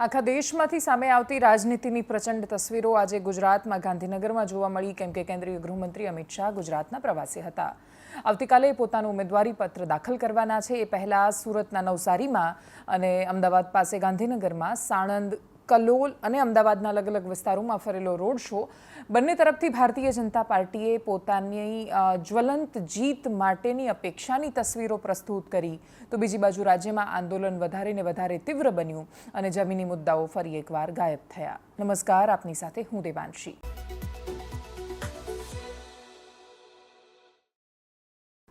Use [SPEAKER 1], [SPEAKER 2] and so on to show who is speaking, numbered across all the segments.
[SPEAKER 1] આખા દેશમાંથી સામે આવતી રાજનીતિની પ્રચંડ તસવીરો આજે ગુજરાતમાં ગાંધીનગરમાં જોવા મળી કેમ કે કેન્દ્રીય ગૃહમંત્રી અમિત શાહ ગુજરાતના પ્રવાસે હતા। આવતીકાલે પોતાનું ઉમેદવારી પત્ર દાખલ કરવાના છે। એ પહેલા સુરતના નવસારીમાં અને અમદાવાદ પાસે ગાંધીનગરમાં સાણંદ કલોલ અને અમદાવાદના અલગ અલગ વિસ્તારોમાં ફરેલો રોડ શો બંને તરફથી ભારતીય જનતા પાર્ટીએ પોતાની જ્વલંત જીત માટેની અપેક્ષાની તસવીરો પ્રસ્તુત કરી તો બીજી બાજુ રાજ્યમાં આંદોલન વધારે ને વધારે તીવ્ર બન્યું અને જમીની મુદ્દાઓ ફરી એકવાર ગાયબ થયા। નમસ્કાર, આપની સાથે હું દેવાંશી।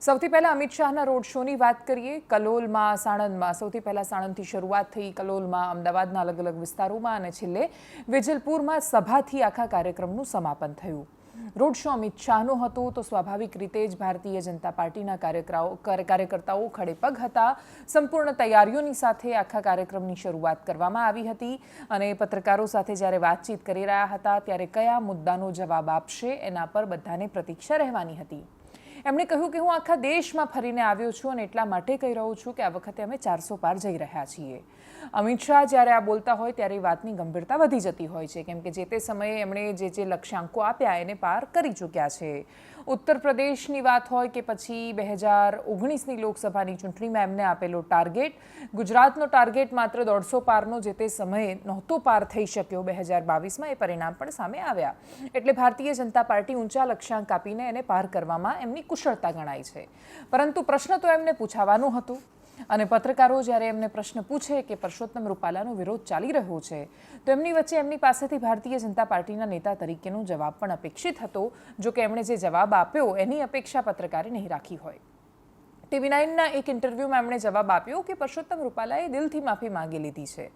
[SPEAKER 1] સૌથી પહેલા અમિત શાહના રોડ શોની વાત કરીએ। કલોલમાં, સાણંદમાં સૌથી પહેલા સાણંદથી શરૂઆત થઈ, કલોલમાં, અમદાવાદના અલગ અલગ વિસ્તારોમાં અને છેલ્લે વેજલપુરમાં સભાથી આખા કાર્યક્રમનું સમાપન થયું। રોડ શો અમિત શાહનો હતો તો સ્વાભાવિક રીતે જ ભારતીય જનતા પાર્ટીના કાર્યકર્તાઓ ખડેપગ હતા। સંપૂર્ણ તૈયારીઓની સાથે આખા કાર્યક્રમની શરૂઆત કરવામાં આવી હતી અને પત્રકારો સાથે જ્યારે વાતચીત કરી રહ્યા હતા ત્યારે કયા મુદ્દાનો જવાબ આપશે એના પર બધાને પ્રતીક્ષા રહેવાની હતી। એમણે કહ્યું કે હું આખા દેશમાં ફરીને આવ્યો છું અને એટલા માટે કહી રહ્યો છું કે આ વખતે અમે 400 પાર જઈ રહ્યા છીએ। અમિત શાહ જ્યારે આ બોલતા હોય ત્યારે વાતની ગંભીરતા વધી જતી હોય છે કેમ કે જે તે સમયે એમણે જે લક્ષ્યાંકો આપ્યા એને પાર કરી ચૂક્યા છે। ઉત્તર પ્રદેશની વાત હોય કે પછી 2019ની લોકસભાની ચૂંટણીમાં એમને આપેલો ટાર્ગેટ, ગુજરાતનો ટાર્ગેટ માત્ર 150 પારનો જે તે સમયે નહોતો પાર થઈ શક્યો। 2022માં એ પરિણામ પણ સામે આવ્યા એટલે ભારતીય જનતા પાર્ટી ઊંચા લક્ષ્યાંક આપીને એને પાર કરવામાં એમની કુશળતા ગણાય છે। પરંતુ પ્રશ્ન તો એમને પૂછવાનો હતો અને પત્રકારો જ્યારે એમને પ્રશ્ન પૂછે કે પરસોત્તમ રૂપાલાનો વિરોધ ચાલી રહ્યો છે તો એમની વચ્ચે એમની પાસેથી ભારતીય જનતા પાર્ટીના નેતા તરીકેનો જવાબ પણ અપેક્ષિત હતો। જો કે એમણે જે જવાબ આપ્યો એની અપેક્ષા પત્રકારે નહીં રાખી હોય। TV9ના એક ઇન્ટરવ્યૂમાં એમણે જવાબ આપ્યો કે પરસોત્તમ રૂપાલાએ દિલથી માફી માંગી લીધી છે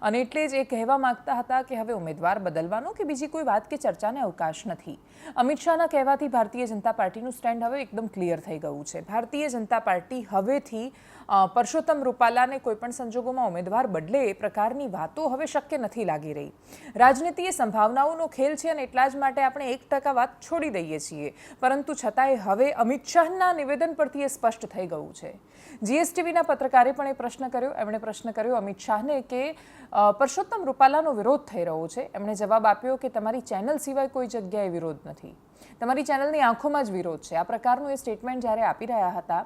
[SPEAKER 1] અને એટલે જ એ કહેવા માંગતા હતા કે હવે ઉમેદવાર બદલવાનો કે બીજી કોઈ વાત કે ચર્ચાને અવકાશ નથી। અમિત શાહના કહેવાથી ભારતીય જનતા પાર્ટીનું સ્ટેન્ડ હવે એકદમ ક્લિયર થઈ ગયું છે। ભારતીય જનતા પાર્ટી હવેથી પરસોત્તમ રૂપાલાને કોઈપણ સંજોગોમાં ઉમેદવાર બદલે એ પ્રકારની વાતો હવે શક્ય નથી લાગી રહી। રાજનીતિ એ સંભાવનાઓનો ખેલ છે અને એટલા જ માટે આપણે 1% વાત છોડી દઈએ છીએ પરંતુ છતાંય હવે અમિત શાહના નિવેદન પરથી એ સ્પષ્ટ થઈ ગયું છે। GSTVના પત્રકારે પણ એ પ્રશ્ન કર્યો। એમણે પ્રશ્ન કર્યો અમિત શાહને કે પરસોત્તમ રૂપાલાનો વિરોધ થઈ રહ્યો છે। એમણે જવાબ આપ્યો કે તમારી ચેનલ સિવાય કોઈ જગ્યાએ વિરોધ નથી, તમારી ચેનલની આંખોમાં જ વિરોધ છે। આ પ્રકારનું એ સ્ટેટમેન્ટ જ્યારે આપી રહ્યા હતા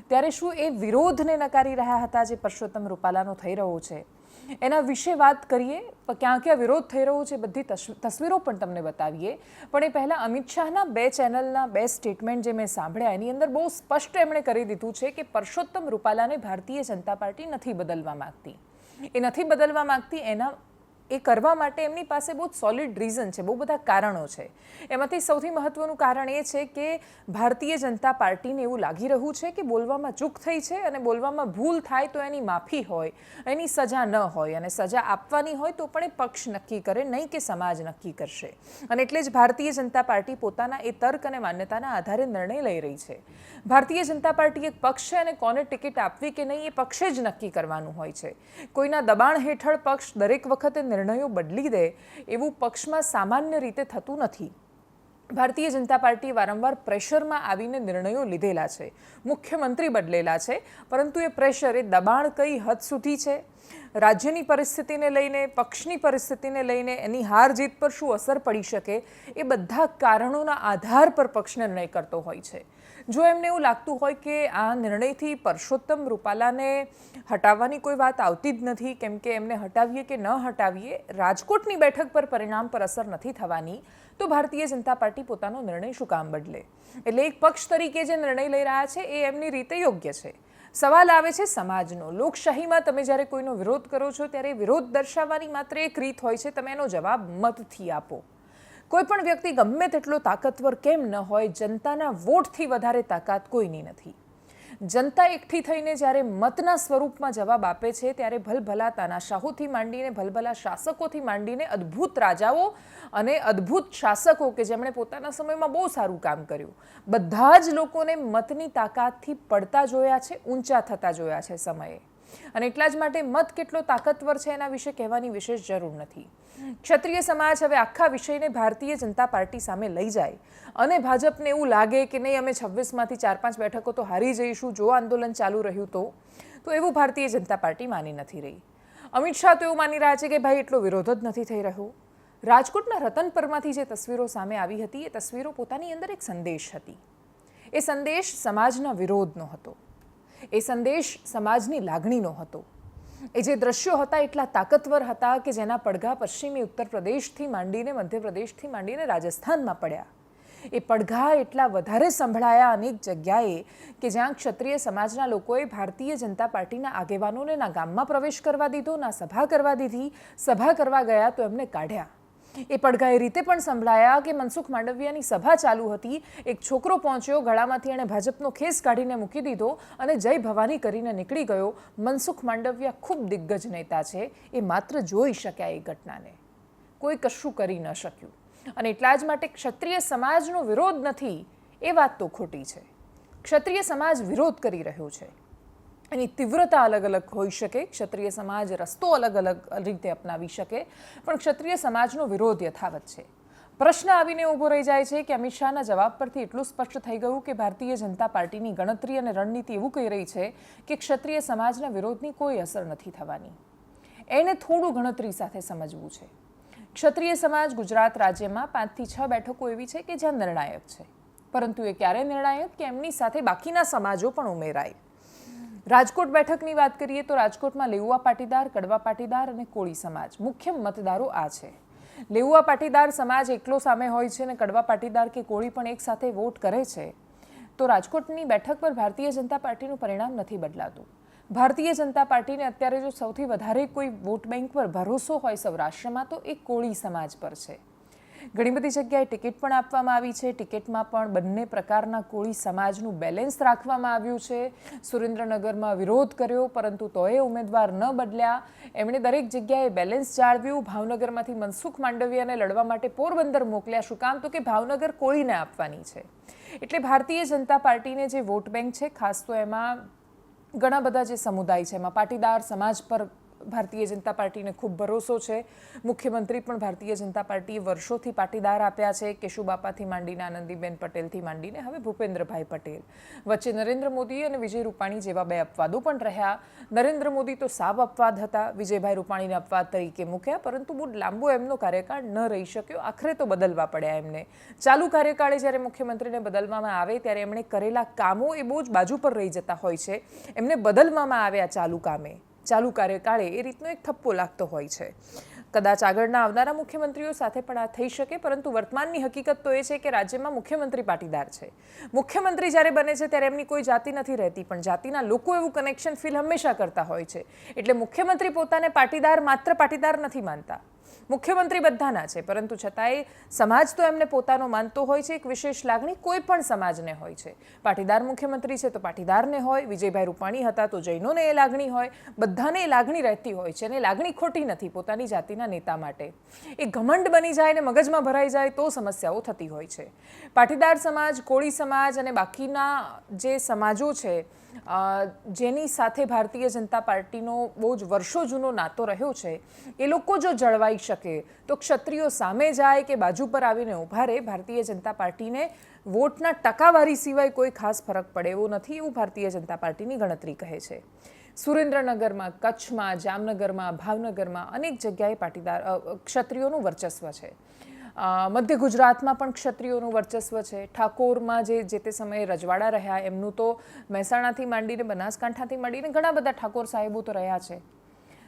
[SPEAKER 1] ત્યારે શું એ વિરોધને નકારી રહ્યા હતા જે પરસોત્તમ રૂપાલાનો થઈ રહ્યો છે એના વિશે વાત કરીએ। ક્યાં ક્યાં વિરોધ થઈ રહ્યો છે બધી તસવીરો પણ તમને બતાવીએ। પણ એ પહેલાં અમિત શાહના 2 ચેનલના 2 સ્ટેટમેન્ટ જે મેં સાંભળ્યા એની અંદર બહુ સ્પષ્ટ એમણે કરી દીધું છે કે પરસોત્તમ રૂપાલાને ભારતીય જનતા પાર્ટી નથી બદલવા માંગતી। એ નથી બદલવા માંગતી એ કરવા માટે એમની પાસે બહુ સોલિડ રીઝન છે, બહુ બધા કારણો છે। એમાંથી સૌથી મહત્વનું કારણ એ છે કે ભારતીય જનતા પાર્ટીને એવું લાગી રહ્યું છે કે બોલવામાં ચૂક થઈ છે અને બોલવામાં ભૂલ થાય તો એની માફી હોય, એની સજા ન હોય અને સજા આપવાની હોય તો પણ એ પક્ષ નક્કી કરે, નહીં કે સમાજ નક્કી કરશે। અને એટલે જ ભારતીય જનતા પાર્ટી પોતાના એ તર્ક અને માન્યતાના આધારે નિર્ણય લઈ રહી છે। ભારતીય જનતા પાર્ટી એક પક્ષ છે અને કોને ટિકિટ આપવી કે નહીં એ પક્ષે જ નક્કી કરવાનું હોય છે। કોઈના દબાણ હેઠળ પક્ષ દરેક વખતે નિર્ણયો બદલી દે એવું પક્ષમાં સામાન્ય રીતે થતું નથી। ભારતીય જનતા પાર્ટીએ વારંવાર પ્રેશરમાં આવીને નિર્ણયો લીધેલા છે, મુખ્યમંત્રી બદલેલા છે, પરંતુ એ પ્રેશર, એ દબાણ કઈ હદ સુધી છે, રાજ્યની પરિસ્થિતિને લઈને, પક્ષની પરિસ્થિતિને લઈને, એની હાર જીત પર શું અસર પડી શકે એ બધા કારણોના આધાર પર પક્ષ નિર્ણય કરતો હોય છે। જો એમને એવું લાગતું હોય કે આ નિર્ણયથી પરસોત્તમ રૂપાલાને હટાવવાની કોઈ વાત આવતી જ નથી કેમ કે એમને હટાવીએ કે ન હટાવીએ રાજકોટની બેઠક પર પરિણામ પર અસર નથી થવાની તો ભારતીય જનતા પાર્ટી પોતાનો નિર્ણય શું કામ બદલે? એટલે એક પક્ષ તરીકે જે નિર્ણય લઈ રહ્યા છે એ એમની રીતે યોગ્ય છે। સવાલ આવે છે સમાજનો। લોકશાહીમાં તમે જ્યારે કોઈનો વિરોધ કરો છો ત્યારે વિરોધ દર્શાવવાની માત્ર એક રીત હોય છે, તમે એનો જવાબ મતથી આપો। કોઈ પણ વ્યક્તિ ગમે તેટલો તાકાતવર કેમ ન હોય, જનતાના વોટથી વધારે તાકાત કોઈની નથી। જનતા એકઠી થઈને જ્યારે મતના સ્વરૂપમાં જવાબ આપે છે ત્યારે ભલભલા તાનાશાહોથી માંડીને ભલભલા શાસકોથી માંડીને અદ્ભુત રાજાઓ અને અદ્ભુત શાસકો કે જેમણે પોતાના સમયમાં બહુ સારું કામ કર્યું, બધા જ લોકોને મતની તાકાતથી પડતા જોયા છે, ઊંચા થતા જોયા છે સમયે। અને એટલા જ માટે મત કેટલો તાકાતવર છે એના વિશે કહેવાની વિશેષ જરૂર નથી। ક્ષત્રિય સમાજ હવે આખા વિષયને ભારતીય જનતા પાર્ટી સામે લઈ જાય અને ભાજપને એવું લાગે કે નહીં અમે 26માંથી 4-5 બેઠકો તો હારી જઈશું જો આંદોલન ચાલુ રહ્યું તો એવું ભારતીય જનતા પાર્ટી માની નથી રહી। અમિત શાહ તો એવું માની રહ્યા છે કે ભાઈ એટલો વિરોધ જ નથી થઈ રહ્યો. રાજકોટના રતનપરમાંથી જે તસવીરો સામે આવી હતી એ તસવીરો પોતાની અંદર એક સંદેશ હતી. એ સંદેશ સમાજના વિરોધનો હતો. એ સંદેશ સમાજની લાગણીનો હતો. એ જે દ્રશ્યો હતા એટલા તાકતવર હતા કે જેના પડઘા પશ્ચિમી ઉત્તર પ્રદેશથી માંડીને મધ્યપ્રદેશથી માંડીને રાજસ્થાનમાં પડ્યા. એ પડઘા એટલા વધારે સંભળાયા અનેક જગ્યાએ કે જ્યાં ક્ષત્રિય સમાજના લોકોએ ભારતીય જનતા પાર્ટીના આગેવાનોને ના ગામમાં પ્રવેશ કરવા દીધો, ના સભા કરવા દીધી. સભા કરવા ગયા તો એમને કાઢ્યા. એ પડઘા એ રીતે પણ સંભળાયા કે મનસુખ માંડવિયાની સભા ચાલુ હતી, એક છોકરો પહોંચ્યો, ગળામાંથી એણે ભાજપનો ખેસ કાઢીને મૂકી દીધો અને જય ભવાની કરીને નીકળી ગયો. મનસુખ માંડવિયા ખૂબ દિગ્ગજ નેતા છે, એ માત્ર જોઈ શક્યા એ ઘટનાને, કોઈ કશું કરી ન શક્યું. અને એટલા જ માટે ક્ષત્રિય સમાજનો વિરોધ નથી એ વાત તો ખોટી છે. ક્ષત્રિય સમાજ વિરોધ કરી રહ્યો છે. એની તીવ્રતા અલગ અલગ હોઈ શકે, ક્ષત્રિય સમાજ રસ્તો અલગ અલગ રીતે અપનાવી શકે, પણ ક્ષત્રિય સમાજનો વિરોધ યથાવત છે. પ્રશ્ન આવીને ઊભો રહી જાય છે કે અમિત શાહના જવાબ પરથી એટલું સ્પષ્ટ થઈ ગયું કે ભારતીય જનતા પાર્ટીની ગણતરી અને રણનીતિ એવું કહી રહી છે કે ક્ષત્રિય સમાજના વિરોધની કોઈ અસર નથી થવાની. એને થોડું ગણતરી સાથે સમજવું છે. ક્ષત્રિય સમાજ ગુજરાત રાજ્યમાં 5 થી 6 બેઠકો એવી છે કે જ્યાં નિર્ણાયક છે, પરંતુ એ ક્યારે નિર્ણાયક કે એમની સાથે બાકીના સમાજો પણ ઉમેરાય. રાજકોટ બેઠકની વાત કરીએ તો રાજકોટમાં લેઉવા પાટીદાર, કડવા પાટીદાર અને કોળી સમાજ મુખ્ય મતદારો આ છે. લેઉવા પાટીદાર સમાજ એકલો સામે હોય છે અને કડવા પાટીદાર કે કોળી પણ એક સાથે વોટ કરે છે, તો રાજકોટની બેઠક પર ભારતીય જનતા પાર્ટીનું પરિણામ નથી બદલાતું. ભારતીય જનતા પાર્ટીને અત્યારે જો સૌથી વધારે કોઈ વોટ બેંક પર ભરોસો હોય સૌરાષ્ટ્રમાં તો એ કોળી સમાજ પર છે. ઘણી બધી જગ્યાએ ટિકિટ પણ આપવામાં આવી છે. ટિકિટમાં પણ બંને પ્રકારના કોળી સમાજનું બેલેન્સ રાખવામાં આવ્યું છે. સુરેન્દ્રનગરમાં વિરોધ કર્યો પરંતુ તોય ઉમેદવાર ન બદલ્યા. એમણે દરેક જગ્યાએ બેલેન્સ જાળવ્યું. ભાવનગરમાંથી મનસુખ માંડવિયાને લડવા માટે પોરબંદર મોકલ્યા. શું કામ? તો કે ભાવનગર કોળીને આપવાની છે. એટલે ભારતીય જનતા પાર્ટીને જે વોટ બેંક છે, ખાસ તો એમાં ઘણા બધા જે સમુદાય છે એમાં પાટીદાર સમાજ પર ભારતીય જનતા પાર્ટીને ખૂબ ભરોસો છે. મુખ્યમંત્રી પણ ભારતીય જનતા પાર્ટીએ વર્ષોથી પાટીદાર આપ્યા છે. કેશુબાપાથી માંડીને આનંદીબેન પટેલથી માંડીને હવે ભૂપેન્દ્રભાઈ પટેલ. વચ્ચે નરેન્દ્ર મોદી અને વિજય રૂપાણી જેવા 2 અપવાદો પણ રહ્યા. નરેન્દ્ર મોદી તો સાવ અપવાદ હતા, વિજયભાઈ રૂપાણીને અપવાદ તરીકે મૂક્યા, પરંતુ બહુ લાંબો એમનો કાર્યકાળ ન રહી શક્યો. આખરે તો બદલવા પડ્યા એમને. ચાલુ કાર્યકાળે જ્યારે મુખ્યમંત્રીને બદલવામાં આવે ત્યારે એમણે કરેલા કામો એ બહુ જ બાજુ પર રહી જતા હોય છે. એમને બદલવામાં આવ્યા ચાલુ કામે, ચાલુ કાર્યકાળે એ રીતનો એક થપ્પો લાગતો હોય છે. કદાચ આગળના આવનારા મુખ્યમંત્રીઓ સાથે પણ આ થઈ શકે, પરંતુ વર્તમાનની હકીકત તો એ છે કે રાજ્યમાં મુખ્યમંત્રી પાટીદાર છે. મુખ્યમંત્રી જ્યારે બને છે ત્યારે એમની કોઈ જાતિ નથી રહેતી, પણ જાતિના લોકો એવું કનેક્શન ફીલ હંમેશા કરતા હોય છે. એટલે મુખ્યમંત્રી પોતાને પાટીદાર, માત્ર પાટીદાર નથી માનતા. મુખ્યમંત્રી બધાના છે, પરંતુ છતાંય સમાજ તો એમને પોતાનો માનતો હોય છે. એક વિશેષ લાગણી કોઈ પણ સમાજને હોય છે. પાટીદાર મુખ્યમંત્રી છે તો પાટીદારને હોય, વિજયભાઈ રૂપાણી હતા તો જૈનોને એ લાગણી હોય, બધાને એ લાગણી રહેતી હોય છે. અને લાગણી ખોટી નથી પોતાની જાતિના નેતા માટે. એ ઘમંડ બની જાય ને મગજમાં ભરાઈ જાય તો સમસ્યાઓ થતી હોય છે. પાટીદાર સમાજ, કોળી સમાજ અને બાકીના જે સમાજો છે જેની સાથે ભારતીય જનતા પાર્ટીનો બહુ જ વર્ષો જૂનો નાતો રહ્યો છે, એ લોકો જો જળવાઈ શકે તો ક્ષત્રિયો સામે જાય કે બાજુ પર આવીને ઊભા રહે, ભારતીય જનતા પાર્ટીને વોટના ટકાવારી સિવાય કોઈ ખાસ ફરક પડે એવો નથી, એવું ભારતીય જનતા પાર્ટીની ગણતરી કહે છે. સુરેન્દ્રનગરમાં, કચ્છમાં, જામનગરમાં, ભાવનગરમાં અનેક જગ્યાએ પાટીદાર ક્ષત્રિયોનું વર્ચસ્વ છે. મધ્ય ગુજરાતમાં પણ ક્ષત્રિયોનું વર્ચસ્વ છે. ઠાકોરમાં જે તે સમયે રજવાડા રહ્યા એમનું તો મહેસાણાથી માંડીને બનાસકાંઠાથી માંડીને ઘણા બધા ઠાકોર સાહેબો તો રહ્યા છે.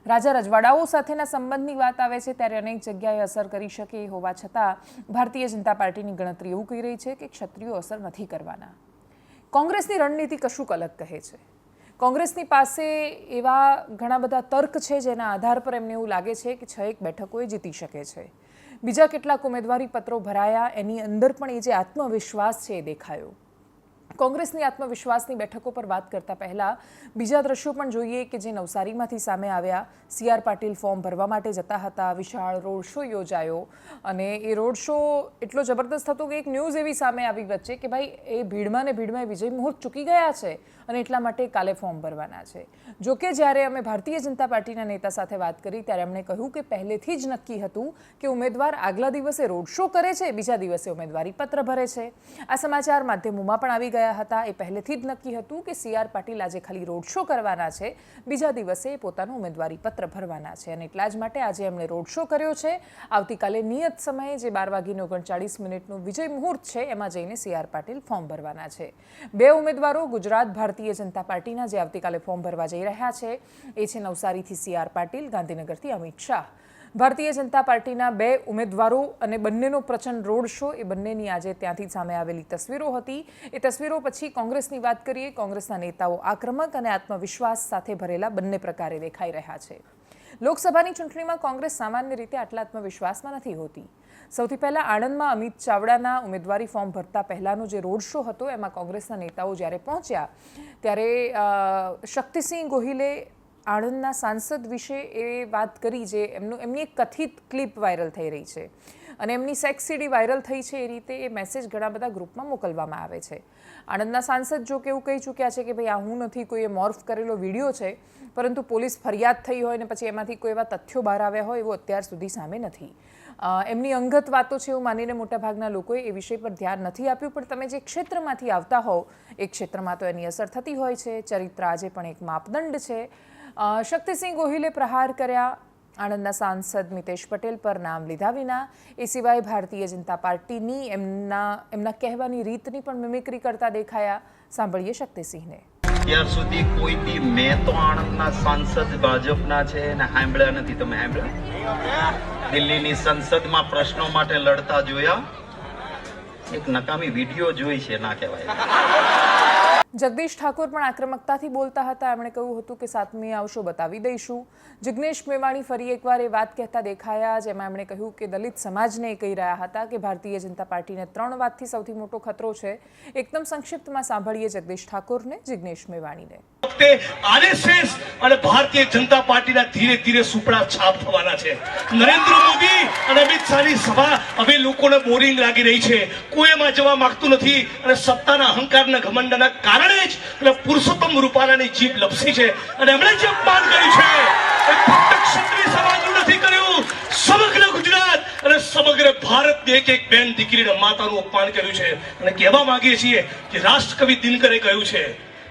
[SPEAKER 1] રાજા રજવાડાઓ સાથેના સંબંધની વાત આવે છે ત્યારે અનેક જગ્યાએ અસર કરી શકે હોવા છતાં ભારતીય જનતા પાર્ટીની ગણતરી એવું કહી રહી છે કે ક્ષત્રિયો અસર નથી કરવાના. કોંગ્રેસની રણનીતિ કશુંક અલગ કહે છે. કોંગ્રેસની પાસે એવા ઘણા બધા તર્ક છે જેના આધાર પર એમને એવું લાગે છે કે 6 બેઠકો એ જીતી શકે છે. બીજા કેટલાક ઉમેદવારી પત્રો ભરાયા, એની અંદર પણ એ જે આત્મવિશ્વાસ છે એ દેખાયો. કોંગ્રેસની આત્મવિશ્વાસની બેઠકો પર વાત કરતા પહેલા બીજા દ્રશ્યો પણ જોઈએ કે જે નવસારીમાંથી સામે આવ્યા. CR પાટીલ ફોર્મ ભરવા માટે જતા હતા, વિશાળ રોડ શો યોજાયો અને એ રોડ શો એટલો જબરદસ્ત હતો કે એક ન્યૂઝ એવી સામે આવી વચ્ચે કે ભાઈ એ ભીડમાં ને ભીડમાં વિજય મુહૂર્ત ચૂકી ગયા છે અને એટલા માટે કાલે ફોર્મ ભરવાના છે. જોકે જ્યારે અમે ભારતીય જનતા પાર્ટીના નેતા સાથે વાત કરી ત્યારે એમણે કહ્યું કે પહેલેથી જ નક્કી હતું કે ઉમેદવાર આગલા દિવસે રોડ શો કરે છે, બીજા દિવસે ઉમેદવારી પત્ર ભરે છે. આ સમાચાર માધ્યમોમાં પણ આવી ગયા ગયા હતા. એ પહેલેથી જ નક્કી હતું કે સી આર પાટીલ આજે ખાલી રોડ શો કરવાના છે, બીજા દિવસે પોતાનું ઉમેદવારી પત્ર ભરવાના છે અને એટલા જ માટે આજે એમણે રોડ શો કર્યો છે. આવતીકાલે નિયત સમયે જે 12:39 વિજય મુહૂર્ત છે એમાં જઈને સી આર પાટીલ ફોર્મ ભરવાના છે. બે ઉમેદવારો ગુજરાત ભારતીય જનતા પાર્ટીના જે આવતીકાલે ફોર્મ ભરવા જઈ રહ્યા છે એ છે નવસારીથી સી આર પાટીલ, ગાંધીનગરથી અમિત શાહ. ભારતીય જનતા પાર્ટીના બે ઉમેદવારો અને બંનેનો પ્રચંડ રોડ શો, એ બંનેની આજે ત્યાંથી સામે આવેલી તસવીરો હતી. એ તસવીરો પછી કોંગ્રેસની વાત કરીએ. કોંગ્રેસના નેતાઓ આક્રમક અને આત્મવિશ્વાસ સાથે ભરેલા બંને પ્રકારે દેખાઈ રહ્યા છે. લોકસભાની ચૂંટણીમાં કોંગ્રેસ સામાન્ય રીતે આટલા આત્મવિશ્વાસમાં નથી હોતી. સૌથી પહેલા આણંદમાં અમિત ચાવડાના ઉમેદવારી ફોર્મ ભરતા પહેલાનો જે રોડ શો હતો એમાં કોંગ્રેસના નેતાઓ જ્યારે પહોંચ્યા ત્યારે શક્તિસિંહ ગોહિલે આણંદના સાંસદ વિશે એ વાત કરી જે એમની એક કથિત ક્લિપ વાયરલ થઈ રહી છે અને એમની સેક્સ સીડી વાયરલ થઈ છે. એ રીતે એ મેસેજ ઘણા બધા ગ્રુપમાં મોકલવામાં આવે છે. આણંદના સાંસદ જો કે એવું કહી ચૂક્યા છે કે ભાઈ આ હું નથી, કોઈએ મોર્ફ કરેલો વિડીયો છે, પરંતુ પોલીસ ફરિયાદ થઈ હોય ને પછી એમાંથી કોઈ એવા તથ્યો બહાર આવ્યા હોય એવું અત્યાર સુધી સામે નથી. એમની અંગત વાતો છે એવું માનીને મોટાભાગના લોકોએ એ વિષય પર ધ્યાન નથી આપ્યું. પણ તમે જે ક્ષેત્રમાંથી આવતા હોવ એ ક્ષેત્રમાં તો એની અસર થતી હોય છે. ચરિત્ર આજે પણ એક માપદંડ છે. શક્તિસિંહ ગોહિલે પ્રહાર કર્યા આણંદના સાંસદ મિતેશ પટેલ પર નામ લીધા વિના. એ સિવાય ભારતીય જનતા પાર્ટીની એમના કહેવાની રીતની પણ મિમિક્રી કરતા દેખાયા. સાંભળીએ શક્તિસિંહને.
[SPEAKER 2] ત્યાર સુધી કોઈ દી મેં તો આણંદના સાંસદ ભાજપના છે ને સાંભળ્યા નથી. તમે સાંભળ્યા? દિલ્હીની સંસદમાં પ્રશ્નો માટે લડતા જોયા? એક નકામી વિડીયો જોઈ છે, ના કહેવાય.
[SPEAKER 1] જગદીશ ઠાકોર પણ આક્રમકતાથી બોલતા હતા. એમણે કહ્યું હતું કે 7મી આવશો બતાવી દઈશું. જિગ્નેશ મેવાણી ફરી એકવાર એ વાત કહેતા દેખાયા જેમાં એમણે કહ્યું કે દલિત સમાજને કહી રહ્યા હતા કે ભારતીય જનતા પાર્ટીને 3 વાતથી સૌથી મોટો ખતરો છે. એકદમ સંક્ષિપ્તમાં સાંભળીએ જગદીશ ઠાકોરને, જિગ્નેશ મેવાણીને.
[SPEAKER 3] આરએસએસ અને ભારતીય જનતા પાર્ટીના ધીરે ધીરે સુપડા છાપ થવાના છે. નરેન્દ્ર મોદી અને અમિત શાહની સભા હવે લોકોને બોરિંગ લાગી રહી છે. કોઈ એમાં જવા માંગતું નથી અને સત્તાના અહંકારના ઘમંડના કારણે જ એટલે પુરુષોત્તમ રૂપાલાની જીભ લપસી છે અને એમણે જે અપમાન કર્યું છે એ ફક્ત ક્ષત્રિય સમાજનું નથી કર્યું, સમગ્ર ગુજરાત અને સમગ્ર ભારતની એક એક બેન દીકરીના માતાનું અપમાન કર્યું છે. અને કહેવા માંગીએ છીએ કે રાષ્ટ્રકવિ દિનકરે કહ્યું છે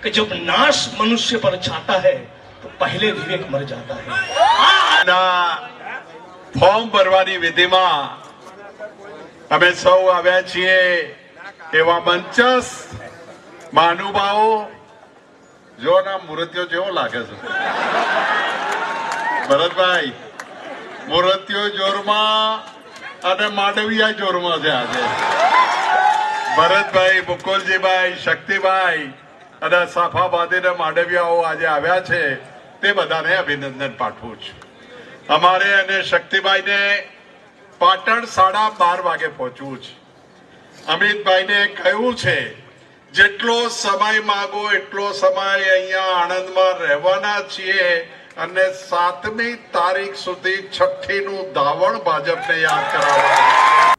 [SPEAKER 3] कि जब नाश मनुष्य पर छाता है तो पहले विवेक मर जाता है.
[SPEAKER 4] फॉर्म भरવાની વિધિમાં અમે સૌ આવ્યા છીએ એવા મંચસ મહાનુભાવો. જોના મૂર્તિઓ જેવો લાગે છે ભરતભાઈ. મૂર્તિઓ જોરમાં અને માંડવિયા જોરમાં છે આજે. ભરતભાઈ, મુકુલજીભાઈ, શક્તિભાઈ અને સાફા બાંધીને માંડવિયાઓ આજે આવ્યા છે તે બધાને અભિનંદન પાઠવું છું. અમારે અને શક્તિભાઈને પાટણ 12:30 વાગે પહોંચવું છે. અમિતભાઈને કહ્યું છે જેટલો સમય માંગો એટલો સમય અહીંયા આણંદમાં રહેવાના છીએ અને 7મી તારીખ સુધી છઠ્ઠીનું ધાવણ ભાજપને યાદ કરાવવાનું.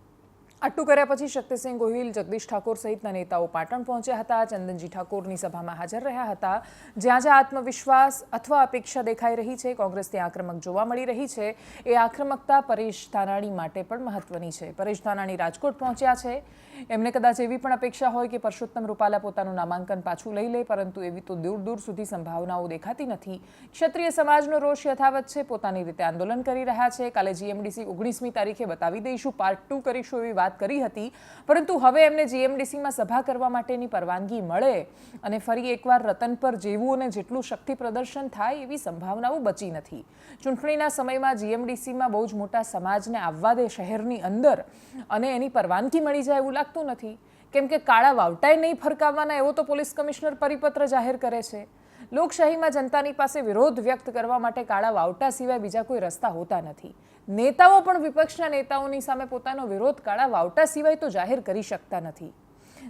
[SPEAKER 1] આટલું કર્યા પછી શક્તિસિંહ ગોહિલ, જગદીશ ઠાકોર સહિતના નેતાઓ પાટણ પહોંચ્યા હતા. ચંદનજી ઠાકોરની સભામાં હાજર રહ્યા હતા. જ્યાં જ્યાં આત્મવિશ્વાસ અથવા અપેક્ષા દેખાઈ રહી છે, કોંગ્રેસની આક્રમક જોવા મળી રહી છે, એ આક્રમકતા પરેશ ધાનાણી માટે પણ મહત્વની છે. પરેશ ધાનાણી રાજકોટ પહોંચ્યા છે. એમને કદાચ એવી પણ અપેક્ષા હોય કે પરસોત્તમ રૂપાલા પોતાનું નામાંકન પાછું લઈ લે, પરંતુ એવી તો દૂર દૂર સુધી સંભાવનાઓ દેખાતી નથી. ક્ષત્રિય સમાજનો રોષ યથાવત છે, પોતાની રીતે આંદોલન કરી રહ્યા છે. કાલે જીએમડીસી 19મી તારીખે બતાવી દઈશું, પાર્ટ 2 કરીશું એવી વાત કરી હતી. પરંતુ હવે એમને જીએમડીસીમાં સભા કરવા માટેની પરવાનગી મળે અને ફરી એકવાર રતન પર જેવું અને જેટલું શક્તિ પ્રદર્શન થાય એવી સંભાવનાઓ બચી નથી. ચૂંટણીના સમયમાં જીએમડીસીમાં બહુ જ મોટા સમાજને આવવા દે શહેરની અંદર અને એની પરવાનગી મળી જાય એવું લાગતું નથી. કેમ કે કાળા વાવટાએ નહીં ફરકાવવાના એવો તો પોલીસ કમિશનર પરિપત્ર જાહેર કરે છે. લોકશાહીમાં જનતાની પાસે વિરોધ વ્યક્ત કરવા માટે કાળા વાવટા સિવાય બીજા કોઈ રસ્તા હોતા નથી. નેતાઓ પણ વિપક્ષના નેતાઓની સામે પોતાનો વિરોધ કાળા વાવટા સિવાય તો જાહેર કરી શકતા નથી.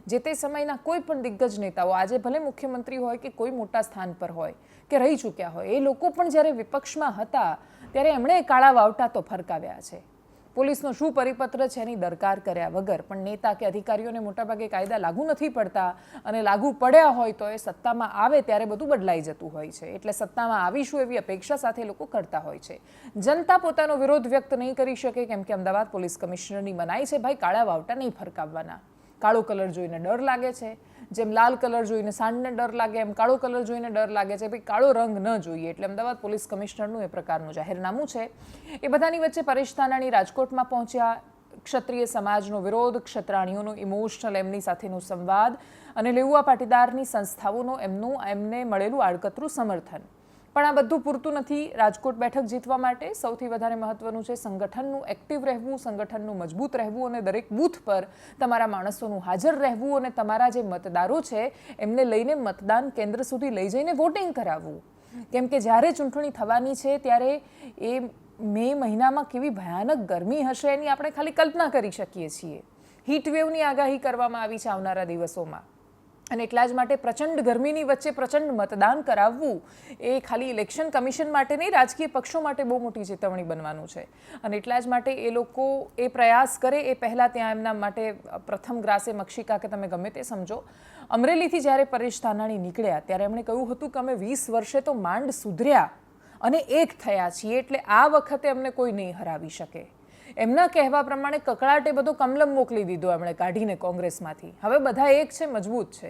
[SPEAKER 1] જે તે સમયના કોઈ પણ દિગ્ગજ નેતાઓ આજે ભલે મુખ્યમંત્રી હોય કે કોઈ મોટા સ્થાન પર હોય કે રહી ચૂક્યા હોય, એ લોકો પણ જ્યારે વિપક્ષમાં હતા ત્યારે એમણે કાળા વાવટા તો ફરકાવ્યા છે. પોલીસનો શું પરિપત્ર છે એની દરકાર કર્યા વગર. પણ નેતા કે અધિકારીઓને મોટાભાગે કાયદા લાગુ નથી પડતા અને લાગુ પડ્યા હોય તો એ સત્તામાં આવે ત્યારે બધું બદલાઈ જતું હોય છે. એટલે સત્તામાં આવીશું એવી અપેક્ષા સાથે લોકો કરતા હોય છે. જનતા પોતાનો વિરોધ વ્યક્ત નહીં કરી શકે કેમ કે અમદાવાદ પોલીસ કમિશનરની મનાઈ છે ભાઈ કાળા વાવટા નહીં ફરકાવવાના. કાળો કલર જોઈને ડર લાગે છે, જેમ લાલ કલર જોઈને સાંઢને ડર લાગે એમ કાળો કલર જોઈને ડર લાગે છે. ભાઈ કાળો રંગ ન જોઈએ, એટલે અમદાવાદ પોલીસ કમિશનરનું એ પ્રકારનું જાહેરનામું છે. એ બધાની વચ્ચે પરેશ ધાનાણી રાજકોટમાં પહોંચ્યા. ક્ષત્રિય સમાજનો વિરોધ, ક્ષત્રાણીઓનો ઇમોશનલ એમની સાથેનો સંવાદ અને લેઉવા પાટીદારની સંસ્થાઓનો એમને મળેલું આડકતરું સમર્થન. પણ આ બધું પૂરતું નથી. રાજકોટ બેઠક જીતવા માટે સૌથી વધારે મહત્વનું છે સંગઠનનું એક્ટિવ રહેવું, સંગઠનનું મજબૂત રહેવું અને દરેક બૂથ પર તમારા માણસોનું હાજર રહેવું અને તમારા જે મતદારો છે એમને લઈને મતદાન કેન્દ્ર સુધી લઈ જઈને વોટિંગ કરાવવું. કેમ કે જ્યારે ચૂંટણી થવાની છે ત્યારે એ મે મહિનામાં કેવી ભયાનક ગરમી હશે એની આપણે ખાલી કલ્પના કરી શકીએ છીએ. હીટવેવની આગાહી કરવામાં આવી છે આવનારા દિવસોમાં, અને એટલા જ માટે પ્રચંડ ગરમીની વચ્ચે પ્રચંડ મતદાન કરાવવું એ ખાલી ઇલેક્શન કમિશન માટે નહીં, રાજકીય પક્ષો માટે બહુ મોટી ચેતવણી બનવાનું છે. અને એટલા જ માટે એ લોકો એ પ્રયાસ કરે એ પહેલાં ત્યાં એમના માટે પ્રથમ ગ્રાસે મક્ષિકા કે તમે ગમે તે સમજો. અમરેલીથી જ્યારે પરેશ ધાનાણી નીકળ્યા ત્યારે એમણે કહ્યું હતું કે અમે 20 વર્ષે તો માંડ સુધર્યા અને એક થયા છીએ, એટલે આ વખતે અમને કોઈ નહીં હરાવી શકે. એમના કહેવા પ્રમાણે કકળાટે બધો કમલમ મોકલી દીધો એમણે કાઢીને કોંગ્રેસમાંથી. હવે બધા એક છે, મજબૂત છે.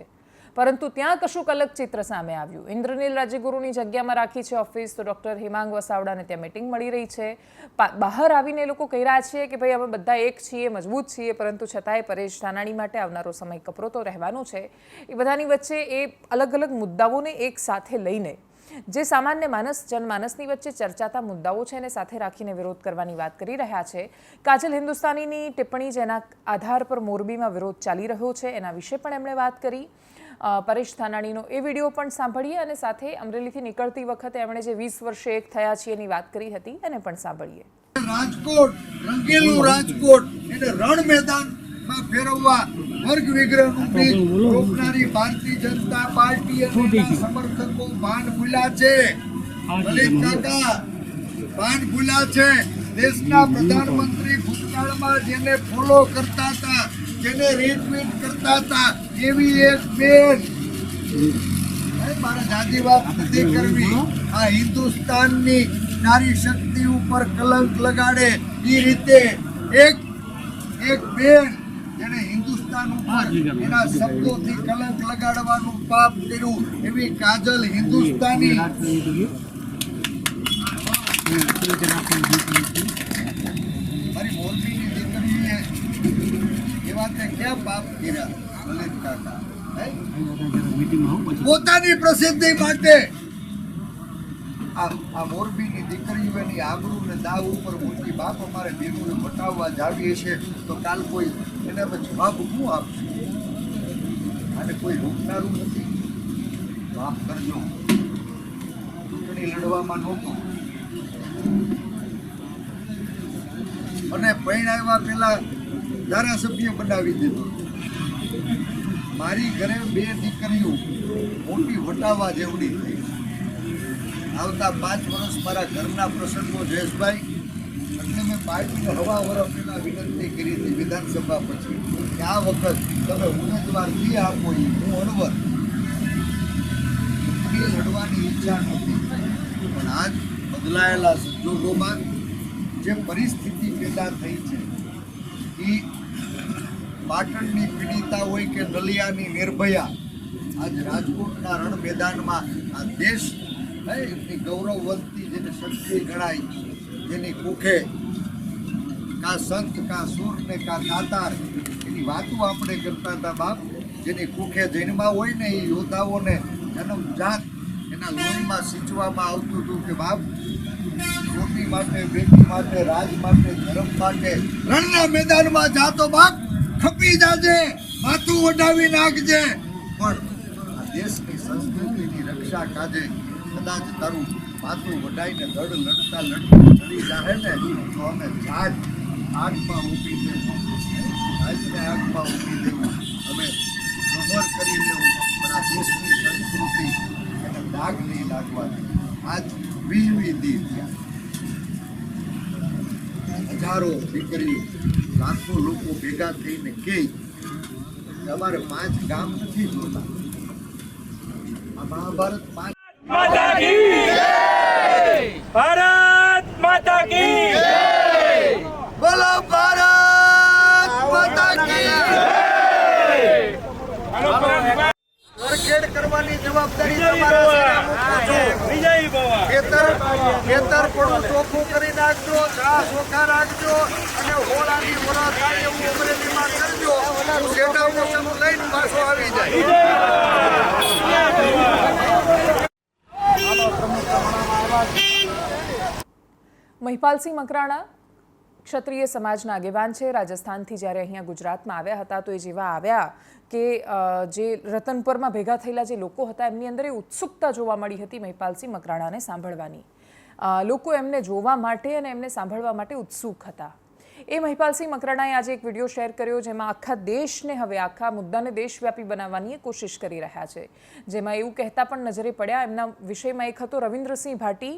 [SPEAKER 1] પરંતુ ત્યાં કશુંક અલગ ચિત્ર સામે આવ્યું. ઇન્દ્રનીલ રાજ્યગુરુની જગ્યામાં રાખી છે ઓફિસ, તો ડૉક્ટર હિમાંગ વસાવડાને ત્યાં મીટિંગ મળી રહી છે. બહાર આવીને એ લોકો કહી રહ્યા છે કે ભાઈ અમે બધા એક છીએ, મજબૂત છીએ, પરંતુ છતાંય પરેશ ધાનાણી માટે આવનારો સમય કપરો તો રહેવાનો છે. એ બધાની વચ્ચે એ અલગ અલગ મુદ્દાઓને એક સાથે લઈને જે સામાન્ય માનસ જનમાનસની વચ્ચે ચર્ચાતા મુદ્દાઓ છે એને સાથે રાખીને વિરોધ કરવાની વાત કરી રહ્યા છે. કાજલ હિન્દુસ્તાનીની ટિપ્પણી જેના આધાર પર મોરબીમાં વિરોધ ચાલી રહ્યો છે એના વિશે પણ એમણે વાત કરી. પરેશ ધાનાણીનો એ વિડીયો પણ સાંભળીએ અને સાથે અમરેલીથી નીકળતી વખતે એમણે જે 20 વર્ષે એક થયા છીએ એની વાત કરી હતી એને પણ સાંભળીએ.
[SPEAKER 5] રાજકોટ, રંગેલું રાજકોટ એને રણ મેદાનમાં ફેરવવા વર્ગ વિગ્રહનું બીજ રોપનારી ભારતીય જનતા પાર્ટી અને એના સમર્થકો ભાન ભૂલ્યા છે. લલિત કાકા ભાન ભૂલ્યા છે. દેશના પ્રધાનમંત્રી ભૂતકાળમાં જેને ફોલો કરતા હતા, જેને રીટ્વીટ કરતા હતા, એવી એક બેન, મારે જાજી વાત નથી કરવી, આ હિન્દુસ્તાનની નારી શક્તિ ઉપર કલંક લગાડે એ રીતે એક બેન જેને હિન્દુસ્તાન ઉપર એના શબ્દોથી કલંક લગાડવાનું પાપ કર્યું, એવી કાજલ હિન્દુસ્તાની મારી મોરબીની દીકરીએ એવા તે ક્યાં પાપ કર્યા લલિત કાકા? પોતાની પ્રસિદ્ધિ માટે આ મોરબીની દીકરીઓની આબરૂ ને દાવ ઉપર મોટી બાપ અમારે બેનોને બતાવવા જાવીએ છે તો કાલ કોઈ એને જવાબ શું આપશે? અને કોઈ રોકનારું નથી. માફ કરજો, ચૂંટણી લડવામાં નહોતું અને પરિણામવા પહેલા ધારાસભ્ય બનાવી દીધો. મારી ઘરે 2 દીકરીઓ મોટી વટાવા જેવડી થઈ. આવતા 5 વર્ષ મારા ઘરના પ્રસંગો જયેશભાઈ, એટલે મેં પાર્ટીને હવા વર્ષ પહેલા વિનંતી કરી હતી વિધાનસભા પછી કે આ વખત તમે ઉમેદવાર જે આપો એ હું અણવર લડવાની ઈચ્છા નહોતી. પણ આજ બદલાયેલા સંજોગોમાં જે પરિસ્થિતિ પેદા થઈ છે એ પાટણની પીડિતા હોય કે નલિયાની નિર્ભયા આજ રાજકોટના રણ મેદાનમાં આ દેશ એમની ગૌરવવંતી જેને શક્તિ ગણાય, જેની કુખે કા સંત કા સૂર ને કા દાતાર એની વાતો આપણે કરતા હતા બાપ. જેની કુખે જન્મા હોય ને એ યોદ્ધાઓને જન્મજાત એના લોહીમાં સિંચવામાં આવતું હતું કે બાપ રોટી માટે, બેટી માટે, રાજ માટે, ધર્મ માટે રણના મેદાનમાં જાતો બાપ ખપી જાજે, માથું વઢાવી નાખજે, પણ આ દેશની સંસ્કૃતિની રક્ષા કાજે કદાચ તારું માથું વઢાઈને ધડ લડતા ચડી જાહે ને તો અમે જાત આગમાં ઊભી દેવું, આજને આગમાં ઊભી દેવું, અમે સંવર કરી લેવું, પણ આ દેશની સંસ્કૃતિ એને દાગ નહીં લાગવાની. આજ 20મી દી થયા, હજારો દીકરીઓ, લાખો લોકો ભેગા થઈને કે અમારે 5 ગામ નથી જોતા. આ મહાભારત 5
[SPEAKER 6] माता की जय, भारत माता की जय,
[SPEAKER 5] બોલો ભારત માતા કી જય. રસોડું ચોખ્ખું કરી નાખજો, ચા ચોખ્ખા રાખજો અને હોળાની હોળા થાય એવું અમરેલીમાં કરજો. સેટા મોસમ લઈને પાછો આવી જાય.
[SPEAKER 1] મહિપાલસિંહ મકરાણા ક્ષત્રિય સમાજના આગેવાન છે. રાજસ્થાનથી જ્યારે અહીંયા ગુજરાતમાં આવ્યા હતા તો એ જેવા આવ્યા કે જે રતનપુરમાં ભેગા થયેલા જે લોકો હતા એમની અંદર એ ઉત્સુકતા જોવા મળી હતી મહિપાલસિંહ મકરાણાને સાંભળવાની. લોકો એમને જોવા માટે અને એમને સાંભળવા માટે ઉત્સુક હતા. એ મહિપાલસિંહ મકરાણાએ આજે એક વિડીયો શેર કર્યો જેમાં આખા દેશને હવે આખા મુદ્દાને દેશવ્યાપી બનાવવાની કોશિશ કરી રહ્યા છે. જેમાં એવું કહેતા પણ નજરે પડ્યા. એમના વિષયમાં એક હતો રવિન્દ્રસિંહ ભાટી,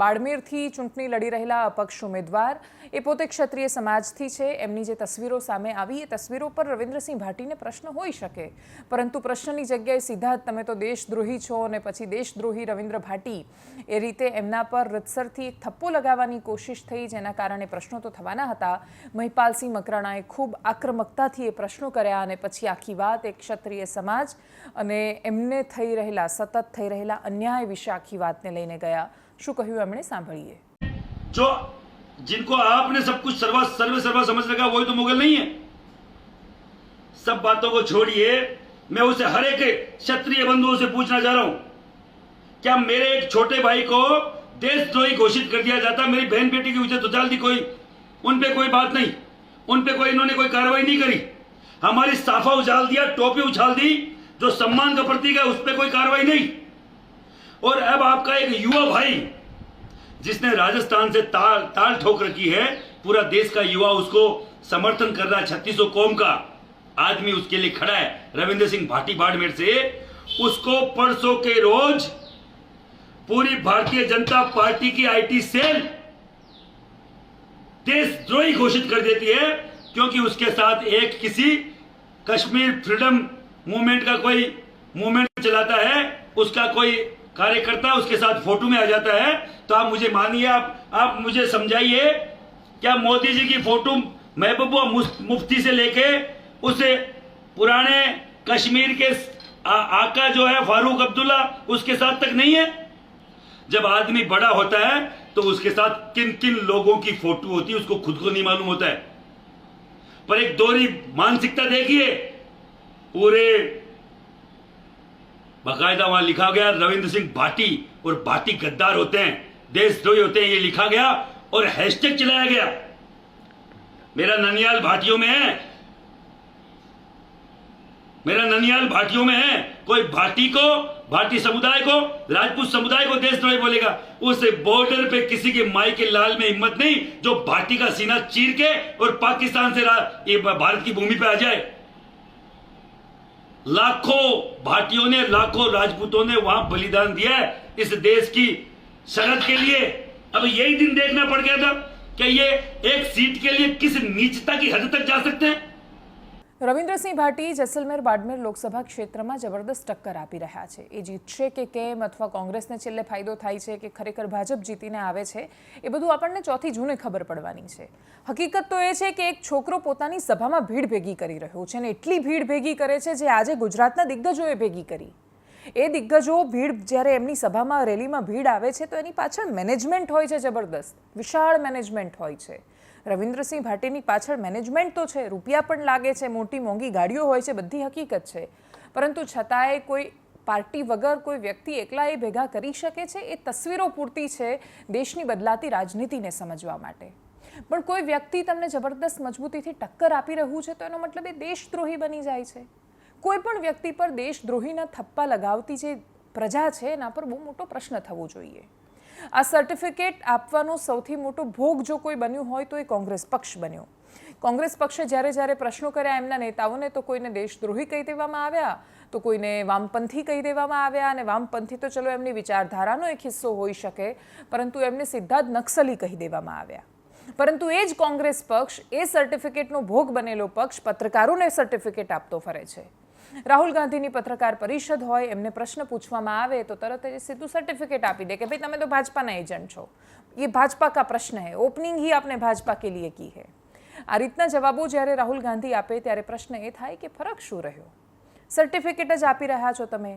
[SPEAKER 1] બાડમેરથી ચૂંટણી લડી રહેલા અપક્ષ ઉમેદવાર. એ પોતે ક્ષત્રિય સમાજથી છે. એમની જે તસવીરો સામે આવી એ તસવીરો પર રવિન્દ્રસિંહ ભાટીને પ્રશ્ન હોઈ શકે, પરંતુ પ્રશ્નની જગ્યાએ સીધા જ તમે તો દેશદ્રોહી છો અને પછી દેશદ્રોહી રવિન્દ્ર ભાટી એ રીતે એમના પર રીતસરથી એક થપ્પો લગાવવાની કોશિશ થઈ, જેના કારણે પ્રશ્નો તો થવાના હતા. મહિપાલસિંહ મકરાણાએ ખૂબ આક્રમકતાથી એ પ્રશ્નો કર્યા અને પછી આખી વાત એક ક્ષત્રિય સમાજ અને એમને થઈ રહેલા સતત થઈ રહેલા અન્યાય વિશે આખી વાતને લઈને ગયા. શું કહ્યું એમણે, સાંભળીએ.
[SPEAKER 7] जो जिनको आपने सब कुछ सर्व समझ रखा वही तो मुगल नहीं है. सब बातों को छोड़िए, मैं उसे हर एक क्षत्रिय बंधुओं से पूछना चाह रहा हूं, क्या मेरे एक छोटे भाई को देशद्रोही घोषित कर दिया जाता? मेरी बहन बेटी की इज्जत उछाल दी कोई, उन पे कोई बात नहीं, उन पे कोई इन्होंने कोई कार्रवाई नहीं करी. हमारी साफा उछाल दिया, टोपी उछाल दी, जो सम्मान का प्रतीक है उस पे कोई कार्रवाई नहीं. और अब आपका एक युवा भाई जिसने राजस्थान से ताल ठोक रखी है, पूरा देश का युवा उसको समर्थन कर रहा है, 3600 कौम का आदमी उसके लिए खड़ा है. रविंद्र सिंह भाटी बाड़मेर से, उसको परसों के रोज पूरी भारतीय जनता पार्टी की आईटी सेल देशद्रोही घोषित कर देती है, क्योंकि उसके साथ एक किसी कश्मीर फ्रीडम मूवमेंट का कोई मूवमेंट चलाता है, उसका कोई कार्यकर्ता उसके साथ फोटो में आ जाता है. तो आप मुझे मानिए, आप मुझे समझाइए, क्या मोदी जी की फोटो महबूबा मुफ्ती से लेके उसे पुराने कश्मीर के आका जो है फारूक अब्दुल्ला उसके साथ तक नहीं है? जब आदमी बड़ा होता है तो उसके साथ किन किन लोगों की फोटो होती है उसको खुद को नहीं मालूम होता है. पर एक दोहरी मानसिकता देखिए, पूरे बाकायदा वहां लिखा गया रविंद्र सिंह भाटी और भाटी गद्दार होते हैं, देशद्रोही होते हैं, ये लिखा गया और हैशटैग चलाया गया. मेरा ननियाल भाटियों में है, मेरा ननियाल भाटियों में है. कोई भाटी को, भाटी समुदाय को, राजपूत समुदाय को देशद्रोही बोलेगा, उस बॉर्डर पे किसी के माई के लाल में हिम्मत नहीं जो भाटी का सीना चीर के और पाकिस्तान से ये भारत की भूमि पे आ जाए. लाखों भाटियों ने, लाखों राजपूतों ने वहां बलिदान दिया है इस देश की सरहद के लिए. अब यही दिन देखना पड़ गया था कि ये एक सीट के लिए किस नीचता की हद तक जा सकते हैं.
[SPEAKER 1] રવિન્દ્રસિંહ ભાટી જેસલમેર બાડમેર લોકસભા ક્ષેત્રમાં જબરદસ્ત ટક્કર આપી રહ્યા છે. એ જીતશે કે કેમ, અથવા કોંગ્રેસને છેલ્લે ફાયદો થાય છે કે ખરેખર ભાજપ જીતીને આવે છે, એ બધું આપણને ચોથી જૂને ખબર પડવાની છે. હકીકત તો એ છે કે એક છોકરો પોતાની સભામાં ભીડ ભેગી કરી રહ્યો છે અને એટલી ભીડ ભેગી કરે છે જે આજે ગુજરાતના દિગ્ગજોએ ભેગી કરી. એ દિગ્ગજો ભીડ જ્યારે એમની સભામાં રેલીમાં ભીડ આવે છે તો એની પાછળ મેનેજમેન્ટ હોય છે, જબરદસ્ત વિશાળ મેનેજમેન્ટ હોય છે. રવિન્દ્રસિંહ ભાટીની પાછળ મેનેજમેન્ટ તો છે, રૂપિયા પણ લાગે છે, મોટી મોંઘી ગાડીઓ હોય છે, બધી હકીકત છે. પરંતુ છતાંય કોઈ પાર્ટી વગર કોઈ વ્યક્તિ એકલા એ ભેગા કરી શકે છે એ તસવીરો પૂરતી છે દેશની બદલાતી રાજનીતિને સમજવા માટે. પણ કોઈ વ્યક્તિ તમને જબરદસ્ત મજબૂતીથી ટક્કર આપી રહ્યું છે તો એનો મતલબ એ દેશદ્રોહી બની જાય છે. કોઈ પણ વ્યક્તિ પર દેશદ્રોહીના થપ્પા લગાવતી જે પ્રજા છે એના પર બહુ મોટો પ્રશ્ન થવો જોઈએ. આ સર્ટિફિકેટ આપવાનો સૌથી મોટો ભોગ જો કોઈ બન્યું હોય તો એ કોંગ્રેસ પક્ષ બન્યો. કોંગ્રેસ પક્ષે જ્યારે પ્રશ્નો કર્યા એમના નેતાઓને તો કોઈને દેશદ્રોહી કહી દેવામાં આવ્યા, તો કોઈને વામપંથી કહી દેવામાં આવ્યા. અને વામપંથી તો ચલો એમની વિચારધારાનો એક હિસ્સો હોઈ શકે, પરંતુ એમને સીધા જ નક્સલી કહી દેવામાં આવ્યા. પરંતુ એ જ કોંગ્રેસ પક્ષ, એ સર્ટિફિકેટનો ભોગ બનેલો પક્ષ પત્રકારોને સર્ટિફિકેટ આપતો ફરે છે. રાહુલ ગાંધીની પત્રકાર પરિષદ હોય, એમને પ્રશ્ન પૂછવામાં આવે તો તરત જ સીધું સર્ટિફિકેટ આપી દે કે ભાઈ તમે તો ભાજપાના એજન્ટ છો, ये भाजपा का प्रश्न है, ओपनिंग ही आपने भाजपा के लिए की है. આ રીતના જવાબો જ્યારે રાહુલ ગાંધી આપે ત્યારે પ્રશ્ન એ થાય કે ફરક શું રહ્યો? સર્ટિફિકેટ જ આપી રહ્યા છો તમે.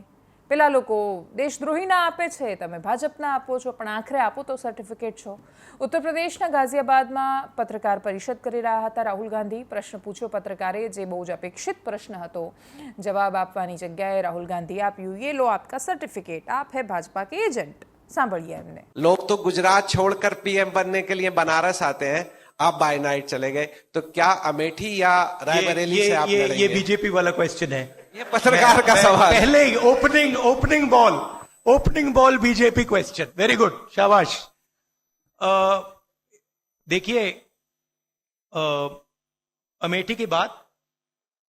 [SPEAKER 1] પેલા લોકો દેશદ્રોહીના આપે છે, તમે ભાજપના આપો છો, પણ આખરે આપો તો સર્ટિફિકેટ છો. ઉત્તર પ્રદેશના ગાઝિયાબાદમાં પત્રકાર પરિષદ કરી રહ્યા હતા રાહુલ ગાંધી. પ્રશ્ન પૂછ્યો પત્રકારે, જે બહુ જ અપેક્ષિત પ્રશ્ન હતો. જવાબ આપવાની જગ્યાએ રાहुल गांधी આપ્યું, ये लो आपका सर्टिफिकेट, आप है भाजपा के एजेंट. सांभळिए एमने.
[SPEAKER 8] लोग तो गुजरात छोड़कर पीएम बनने के लिए बनारस आते हैं, आप बाय नाइट चले गए, तो क्या अमेठी या रायबरेली से आप
[SPEAKER 6] ये
[SPEAKER 8] लड़ेंगे?
[SPEAKER 6] बीजेपी वाला क्वेश्चन है.
[SPEAKER 8] ये पत्रकार का सवाल.
[SPEAKER 6] पहले ही opening ball BJP question. Very good, शाबाश. देखिए, अमेठी की बात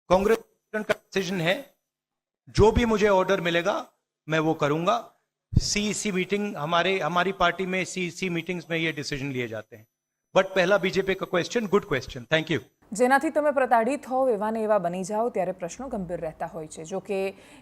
[SPEAKER 6] कांग्रेस का डिसीजन है. जो भी मुझे ऑर्डर मिलेगा मैं वो करूंगा. सीईसी मीटिंग हमारी पार्टी में सीईसी मीटिंग्स में ये डिसीजन लिए जाते हैं. बट पहला बीजेपी का question, good question, thank you.
[SPEAKER 1] જેનાથી તમે પ્રતાડિત હોવ એવા ને એવા બની જાઓ ત્યારે પ્રશ્નો ગંભીર રહેતા હોય છે. જો કે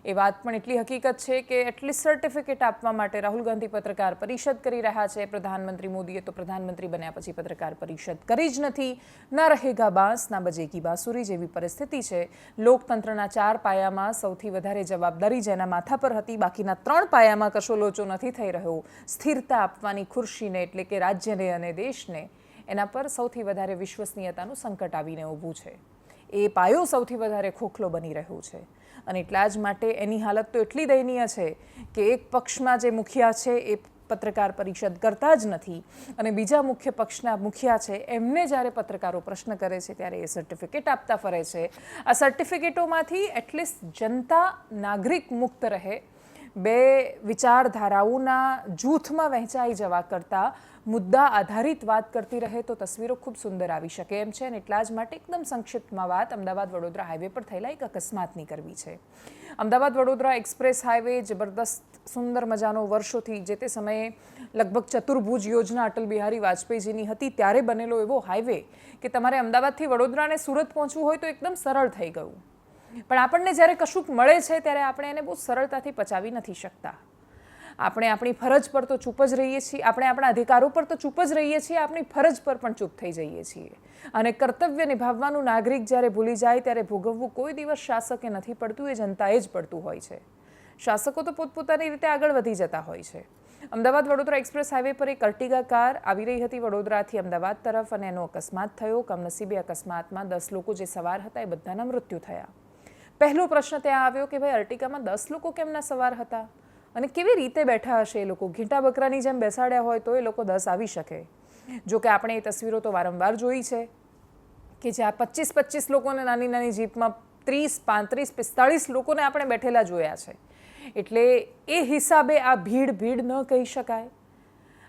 [SPEAKER 1] એ વાત પણ એટલી હકીકત છે કે એટલીસ્ટ સર્ટિફિકેટ આપવા માટે રાહુલ ગાંધી પત્રકાર પરિષદ કરી રહ્યા છે. પ્રધાનમંત્રી મોદીએ તો પ્રધાનમંત્રી બન્યા પછી પત્રકાર પરિષદ કરી જ નથી. ના રહેગા બાંસ ના બજેગી બાંસુરી જેવી પરિસ્થિતિ છે. લોકતંત્રના 4 પાયામાં સૌથી વધારે જવાબદારી જેના માથા પર હતી, બાકીના 3 પાયામાં કશો લોચો નથી થઈ રહ્યો. સ્થિરતા આપવાની ખુરશીને એટલે કે રાજ્યને અને દેશને, એના પર સૌથી વધારે વિશ્વસનીયતાનું સંકટ આવીને ઊભું છે. એ પાયો સૌથી વધારે ખોખલો બની રહ્યું છે. અને એટલા જ માટે એની હાલત તો એટલી દયનીય છે કે એક પક્ષમાં જે મુખિયા છે એ પત્રકાર પરિષદ કરતા જ નથી, અને બીજા મુખ્ય પક્ષના મુખિયા છે એમને જ્યારે પત્રકારો પ્રશ્ન કરે છે ત્યારે એ સર્ટિફિકેટ આપતા ફરે છે. આ સર્ટિફિકેટોમાંથી એટલીસ્ટ જનતા, નાગરિક મુક્ત રહે, બે વિચારધારાઓના જૂથમાં વહેંચાઈ જવા કરતાં મુદ્દા આધારિત વાત કરતી રહે તો તસવીરો ખૂબ સુંદર આવી શકે એમ છે. અને એટલા જ માટે એકદમ સંક્ષિપ્તમાં વાત અમદાવાદ વડોદરા હાઈવે પર થયેલા એક અકસ્માતની કરવી છે. અમદાવાદ વડોદરા એક્સપ્રેસ હાઈવે જબરદસ્ત સુંદર મજાનો વર્ષોથી, જે તે સમયે લગભગ ચતુર્ભુજ યોજના અટલ બિહારી વાજપેયીજીની હતી ત્યારે બનેલો એવો હાઈવે કે તમારે અમદાવાદથી વડોદરા અને સુરત પહોંચવું હોય તો એકદમ સરળ થઈ ગયું. પણ આપણને જ્યારે કશુંક મળે છે ત્યારે આપણે એને બહુ સરળતાથી પચાવી નથી શકતા. આપણે આપણી ફરજ પર તો ચૂપ જ રહીએ છીએ, આપણે આપણા અધિકારો પર તો ચૂપ જ રહીએ છીએ, આપણી ફરજ પર પણ ચૂપ થઈ જઈએ છીએ. અને કર્તવ્ય નિભાવવાનું નાગરિક જ્યારે ભૂલી જાય ત્યારે ભોગવવું કોઈ દિવસ શાસકે નથી પડતું, એ જનતાએ જ પડતું હોય છે. શાસકો તો પોતપોતાની રીતે આગળ વધી જતા હોય છે. અમદાવાદ વડોદરા એક્સપ્રેસ હાઈવે પર એક અર્ટિગા કાર આવી રહી હતી વડોદરાથી અમદાવાદ તરફ, અને એનો અકસ્માત થયો. કમનસીબે અકસ્માતમાં 10 લોકો જે સવાર હતા એ બધાના મૃત્યુ થયા. પહેલો પ્રશ્ન ત્યાં આવ્યો કે ભાઈ અર્ટિગામાં 10 લોકો કેમના સવાર હતા અને કેવી રીતે બેઠા હશે એ લોકો? ઘીંટા બકરાની જેમ બેસાડ્યા હોય તો એ લોકો 10 આવી શકે. જો કે આપણે એ તસવીરો તો વારંવાર જોઈ છે કે જ્યાં 25-25 લોકોને નાની નાની જીપમાં 30, 35, 45 લોકોને આપણે બેઠેલા જોયા છે. એટલે એ હિસાબે આ ભીડ ન કહી શકાય.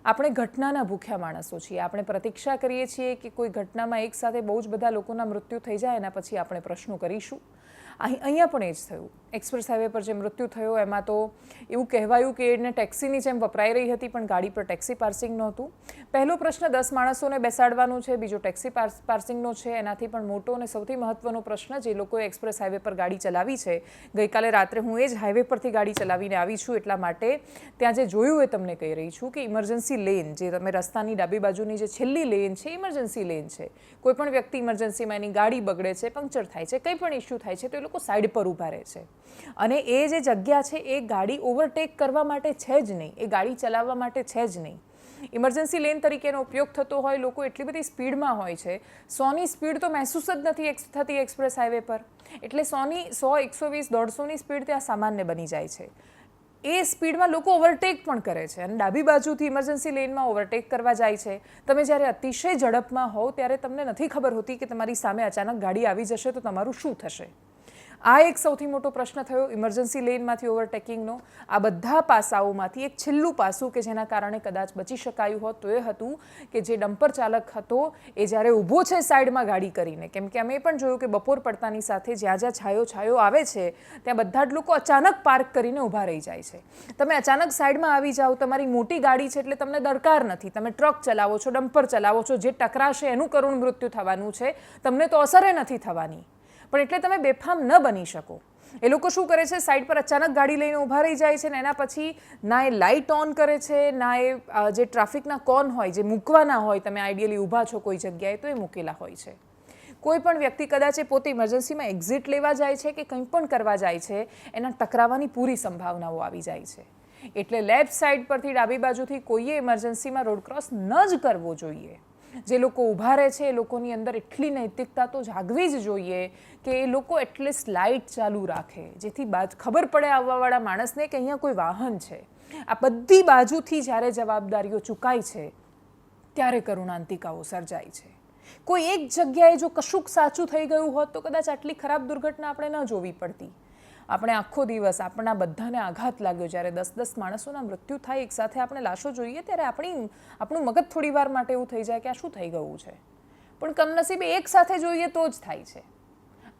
[SPEAKER 1] આપણે ઘટનાના ભૂખ્યા માણસો છીએ. આપણે પ્રતીક્ષા કરીએ છીએ કે કોઈ ઘટનામાં એકસાથે બહુ જ બધા લોકોના મૃત્યુ થઈ જાય, એના પછી આપણે પ્રશ્નો કરીશું. અહીંયા પણ એ જ થયું. એક્સપ્રેસ હાઈવે પર જે મૃત્યુ થયો એમાં તો એવું કહેવાયું કે એને ટેક્સીની જેમ વપરાઈ રહી હતી, પણ ગાડી પર ટેક્સી પાર્સિંગ નહોતું. પહેલો પ્રશ્ન 10 માણસોને બેસાડવાનું છે, બીજો ટેક્સી પાર્સિંગનો છે. એનાથી પણ મોટો અને સૌથી મહત્વનો પ્રશ્ન જે લોકોએ એક્સપ્રેસ હાઈવે પર ગાડી ચલાવી છે. ગઈકાલે રાત્રે હું એ જ હાઈવે પરથી ગાડી ચલાવીને આવી છું, એટલા માટે ત્યાં જે જોયું એ તમને કહી રહી છું કે ઇમરજન્સી લેન, જે તમે રસ્તાની ડાબી બાજુની જે છેલ્લી લેન છે, ઇમરજન્સી લેન છે. કોઈ પણ વ્યક્તિ ઇમરજન્સીમાં એની ગાડી બગડે છે, પંક્ચર થાય છે, કંઈ પણ ઇસ્યુ થાય છે તો એ લોકો સાઈડ પર ઊભા રહે છે. અને એ જે જગ્યા છે એ ગાડી ઓવરટેક કરવા માટે છે જ નહીં, એ ગાડી ચલાવવા માટે છે જ નહીં. ઇમરજન્સી લેન તરીકેનો ઉપયોગ થતો હોય, લોકો એટલી બધી સ્પીડમાં હોય છે, 100ની સ્પીડ તો મહેસૂસ જ નથી થતી એક્સપ્રેસ હાઈવે પર. એટલે 100, 120, 150ની સ્પીડ ત્યાં સામાન્ય બની જાય છે. એ સ્પીડમાં લોકો ઓવરટેક પણ કરે છે અને ડાબી બાજુથી ઇમરજન્સી લેનમાં ઓવરટેક કરવા જાય છે. તમે જ્યારે અતિશય ઝડપમાં હોવ ત્યારે તમને નથી ખબર હોતી કે તમારી સામે અચાનક ગાડી આવી જશે તો તમારું શું થશે. આ એક સૌથી મોટો પ્રશ્ન થયો ઇમરજન્સી લેનમાંથી ઓવરટેકિંગનો. આ બધા પાસાઓમાંથી એક છેલ્લું પાસું કે જેના કારણે કદાચ બચી શકાયું હોત તો એ હતું કે જે ડમ્પર ચાલક હતો એ જ્યારે ઊભો છે સાઈડમાં ગાડી કરીને, કેમ કે અમે પણ જોયું કે બપોર પડતાની સાથે જ્યાં છાયો આવે છે ત્યાં બધા જ લોકો અચાનક પાર્ક કરીને ઊભા રહી જાય છે. તમે અચાનક સાઈડમાં આવી જાઓ, તમારી મોટી ગાડી છે એટલે તમને દરકાર નથી, તમે ટ્રક ચલાવો છો, ડમ્પર ચલાવો છો, જે ટકરાશે એનું કરુણ મૃત્યુ થવાનું છે, તમને તો અસરે નથી થવાની. પણ એટલે તમે બેફામ ન બની શકો. એ લોકો શું કરે છે, સાઈડ પર અચાનક ગાડી લઈને ઊભા રહી જાય છે ને એના પછી ના એ લાઇટ ઓન કરે છે, ના એ જે ટ્રાફિકના કોન હોય જે મૂકવાના હોય, તમે આઈડિયલી ઊભા છો કોઈ જગ્યાએ તો એ મૂકેલા હોય છે. કોઈ પણ વ્યક્તિ કદાચ એ પોતે ઇમરજન્સીમાં એક્ઝિટ લેવા જાય છે કે કંઈ પણ કરવા જાય છે, એના ટકરાવાની પૂરી સંભાવનાઓ આવી જાય છે. એટલે લેફ્ટ સાઈડ પરથી ડાબી બાજુથી કોઈએ ઇમરજન્સીમાં રોડ ક્રોસ ન જ કરવો જોઈએ. જે લોકો ઊભા રહે છે એ લોકોની અંદર એટલી નૈતિકતા તો જાગવી જ જોઈએ કે એ લોકો એટલીસ્ટ લાઇટ ચાલુ રાખે, જેથી ખબર પડે આવવાવાળા માણસને કે અહીંયા કોઈ વાહન છે. આ બધી બાજુથી જ્યારે જવાબદારીઓ ચૂકાય છે ત્યારે કરુણાંતિકાઓ સર્જાય છે. કોઈ એક જગ્યાએ જો કશુંક સાચું થઈ ગયું હોત તો કદાચ આટલી ખરાબ દુર્ઘટના આપણે ન જોવી પડતી. આપણે આખો દિવસ આપણા બધાને આઘાત લાગ્યો જ્યારે 10-10 માણસોના મૃત્યુ થાય એકસાથે આપણે લાશો જોઈએ ત્યારે આપણું મગજ થોડી વાર માટે એવું થઈ જાય કે આ શું થઈ ગયું છે. પણ કમનસીબે એક સાથે જોઈએ તો જ થાય છે.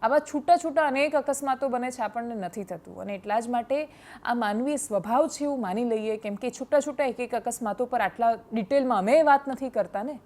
[SPEAKER 1] આવા છૂટા છૂટા અનેક અકસ્માતો બને છે, આપણને નથી થતું. અને એટલા જ માટે આ માનવીય સ્વભાવ છે એવું માની લઈએ, કેમ કે છૂટા છૂટા એક અકસ્માતો પર આટલા ડિટેલમાં અમે વાત નથી કરતા ને.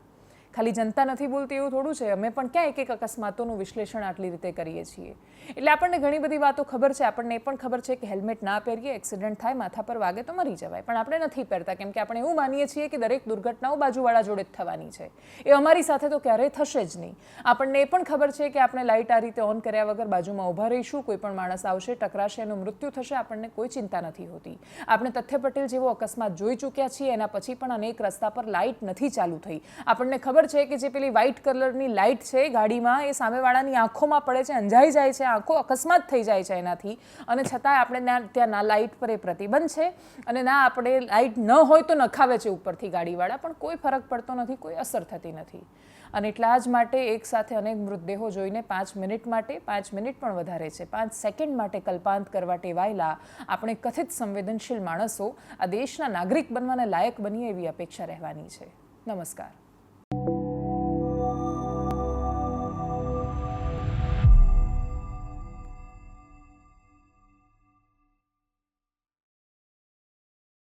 [SPEAKER 1] ખાલી જનતા નથી બોલતી એવું થોડું છે. અમે પણ ક્યાં એક અકસ્માતોનું વિશ્લેષણ આટલી રીતે કરીએ છીએ. એટલે આપણને ઘણી બધી વાતો ખબર છે. આપણને એ પણ ખબર છે કે હેલ્મેટ ના પહેરીએ, એક્સિડન્ટ થાય, માથા પર વાગે તો મરી જવાય. પણ આપણે નથી પહેરતા કેમ કે આપણે એવું માનીએ છીએ કે દરેક દુર્ઘટનાઓ બાજુવાળા જોડે જ થવાની છે. એ અમારી સાથે તો ક્યારેય થશે જ નહીં. આપણને એ પણ ખબર છે કે આપણે લાઇટ આ રીતે ઓન કર્યા વગર બાજુમાં ઊભા રહીશું, કોઈ પણ માણસ આવશે, ટકરાશે, એનું મૃત્યુ થશે, આપણને કોઈ ચિંતા નથી હોતી. આપણે તથ્ય પટેલ જેવો અકસ્માત જોઈ ચૂક્યા છીએ. એના પછી પણ અનેક રસ્તા પર લાઇટ નથી ચાલુ થઈ. આપણને ખબર છે કે જે પેલી વ્હાઇટ કલરની લાઇટ છે ગાડીમાં, એ સામેવાળાની આંખોમાં પડે છે, અંજાઈ જાય છે, આંખો અકસ્માત થઈ જાય છે એનાથી. અને છતાં આપણે ત્યાં ના લાઇટ પર એ પ્રતિબંધ છે અને ના આપણે લાઇટ ન હોય તો નખાવે છે ઉપરથી ગાડીવાળા, પણ કોઈ ફરક પડતો નથી, કોઈ અસર થતી નથી. અને એટલા જ માટે એક સાથે અનેક મૃતદેહો જોઈને 5 મિનિટ માટે, 5 મિનિટ પણ વધારે છે, 5 સેકન્ડ માટે કલ્પાંત કરવા ટેવાયેલા આપણે કથિત સંવેદનશીલ માણસો આ દેશના નાગરિક બનવાના લાયક બનીએ એવી અપેક્ષા રહેવાની છે. નમસ્કાર.